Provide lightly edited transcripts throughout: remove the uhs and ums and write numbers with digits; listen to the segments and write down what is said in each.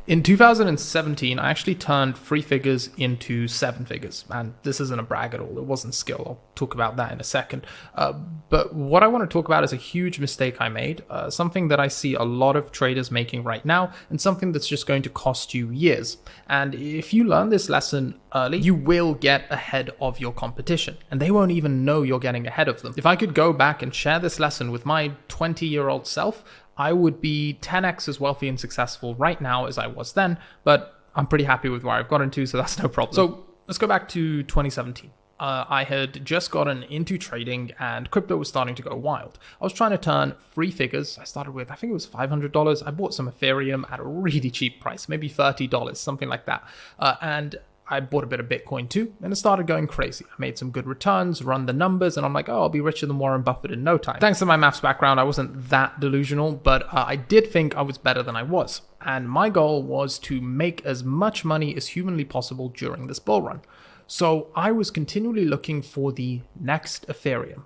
In 2017, I actually turned 3 figures into 7 figures. And this isn't a brag at all. It wasn't skill. I'll talk about that in a second. But what I want to talk about is a huge mistake I made, something that I see a lot of traders making right now, and something that's just going to cost you years. And if you learn this lesson early, you will get ahead of your competition, and they won't even know you're getting ahead of them. If I could go back and share this lesson with my 20-year-old self, I would be 10x as wealthy and successful right now as I was then, but I'm pretty happy with where I've gotten to, so that's no problem. So let's go back to 2017. I had just gotten into trading and crypto was starting to go wild. I was trying to turn 3 figures. I started with, I think it was $500. I bought some Ethereum at a really cheap price, maybe $30, something like that. And I bought a bit of Bitcoin too, and it started going crazy. I made some good returns, run the numbers, and I'm like, oh, I'll be richer than Warren Buffett in no time. Thanks to my maths background, I wasn't that delusional, but I did think I was better than I was. And my goal was to make as much money as humanly possible during this bull run. So I was continually looking for the next Ethereum,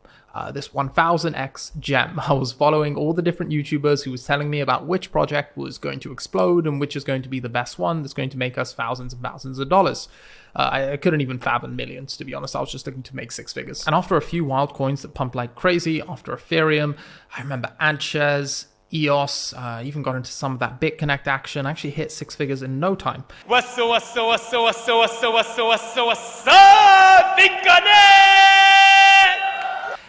this 1000x gem. I was following all the different YouTubers who was telling me about which project was going to explode and which is going to be the best one that's going to make us thousands and thousands of dollars. I couldn't even fathom millions, to be honest. I was just looking to make 6 figures. And after a few wild coins that pumped like crazy, after Ethereum, I remember AntShares, EOS, even got into some of that BitConnect action. I actually hit 6 figures in no time.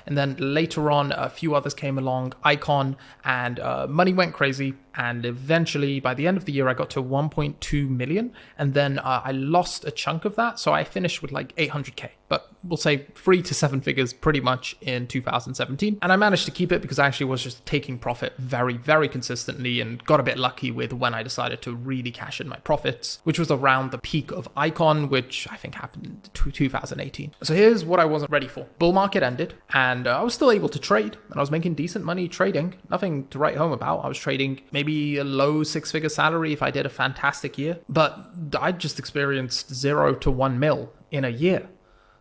And then later on, a few others came along, Icon, and money went crazy. And eventually, by the end of the year, I got to 1.2 million. And then I lost a chunk of that. So I finished with like 800K. But we'll say 3 to 7 figures pretty much in 2017. And I managed to keep it because I actually was just taking profit very, very consistently and got a bit lucky with when I decided to really cash in my profits, which was around the peak of Icon, which I think happened in 2018. So here's what I wasn't ready for. Bull market ended and I was still able to trade and I was making decent money trading. Nothing to write home about. I was trading maybe a low 6-figure salary if I did a fantastic year, but I just experienced 0 to 1 mil in a year.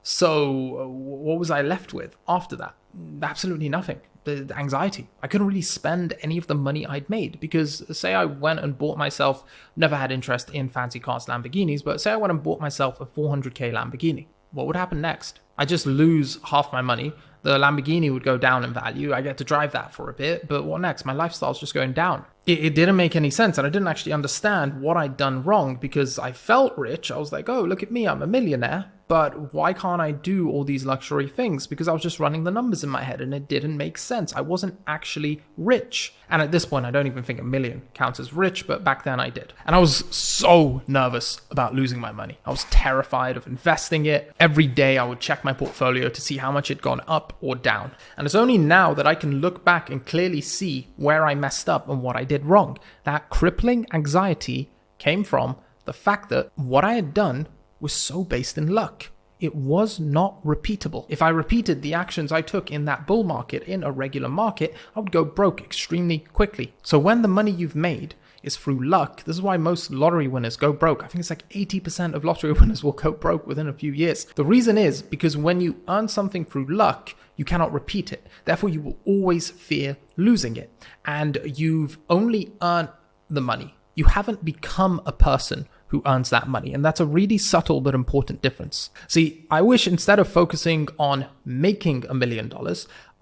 So what was I left with after that? Absolutely nothing. The anxiety. I couldn't really spend any of the money I'd made because say I went and bought myself, never had interest in fancy cars, Lamborghinis, but say I went and bought myself a 400K Lamborghini. What would happen next? I just lose half my money. The Lamborghini would go down in value. I get to drive that for a bit, but what next? My lifestyle's just going down. It didn't make any sense, and I didn't actually understand what I'd done wrong because I felt rich. I was like, oh, look at me, I'm a millionaire. But why can't I do all these luxury things? Because I was just running the numbers in my head and it didn't make sense. I wasn't actually rich. And at this point, I don't even think $1 million counts as rich, but back then I did. And I was so nervous about losing my money. I was terrified of investing it. Every day I would check my portfolio to see how much it'd gone up or down. And it's only now that I can look back and clearly see where I messed up and what I did wrong. That crippling anxiety came from the fact that what I had done was so based in luck. It was not repeatable. If I repeated the actions I took in that bull market in a regular market, I would go broke extremely quickly. So when the money you've made is through luck, this is why most lottery winners go broke. I think it's like 80% of lottery winners will go broke within a few years. The reason is because when you earn something through luck, you cannot repeat it. Therefore, you will always fear losing it. And you've only earned the money. You haven't become a person who earns that money. And that's a really subtle but important difference. See, I wish instead of focusing on making $1 million,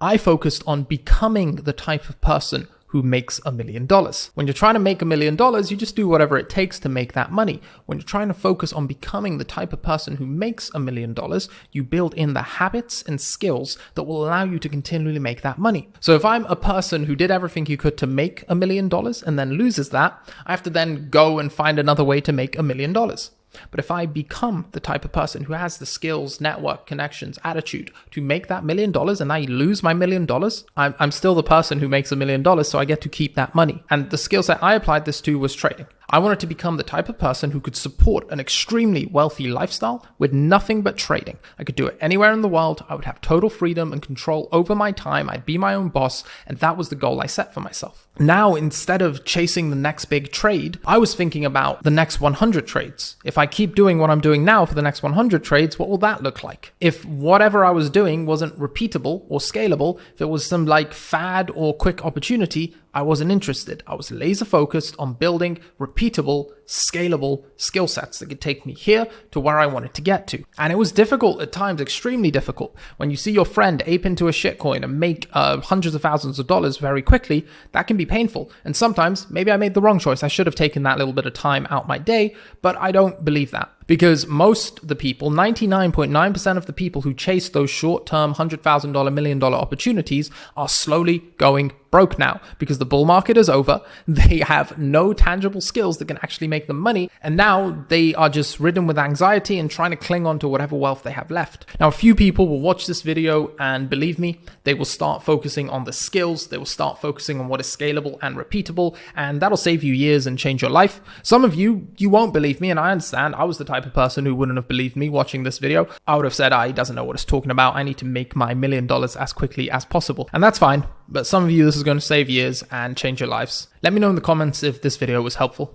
I focused on becoming the type of person who makes $1 million. When you're trying to make $1 million, you just do whatever it takes to make that money. When you're trying to focus on becoming the type of person who makes $1 million, you build in the habits and skills that will allow you to continually make that money. So if I'm a person who did everything he could to make $1 million and then loses that, I have to then go and find another way to make $1 million. But if I become the type of person who has the skills, network, connections, attitude to make that $1 million and I lose my $1 million, I'm still the person who makes $1 million, so I get to keep that money. And the skill set I applied this to was trading. I wanted to become the type of person who could support an extremely wealthy lifestyle with nothing but trading. I could do it anywhere in the world. I would have total freedom and control over my time. I'd be my own boss. And that was the goal I set for myself. Now, instead of chasing the next big trade, I was thinking about the next 100 trades. If I keep doing what I'm doing now for the next 100 trades, what will that look like? If whatever I was doing wasn't repeatable or scalable, if it was some like fad or quick opportunity, I wasn't interested. I was laser focused on building repeatable, scalable skill sets that could take me here to where I wanted to get to. And it was difficult at times, extremely difficult. When you see your friend ape into a shitcoin and make hundreds of thousands of dollars very quickly, that can be painful. And sometimes maybe I made the wrong choice. I should have taken that little bit of time out my day, but I don't believe that. Because most of the people, 99.9% of the people who chase those short-term $100,000, $1 million opportunities are slowly going broke now because the bull market is over. They have no tangible skills that can actually make them money. And now they are just ridden with anxiety and trying to cling on to whatever wealth they have left. Now, a few people will watch this video and believe me, they will start focusing on the skills. They will start focusing on what is scalable and repeatable, and that'll save you years and change your life. Some of you won't believe me, and I understand. I was the type of person who wouldn't have believed me watching this video. I would have said, he doesn't know what he's talking about. I need to make my $1 million as quickly as possible. And that's fine. But some of you, this is going to save years and change your lives. Let me know in the comments if this video was helpful.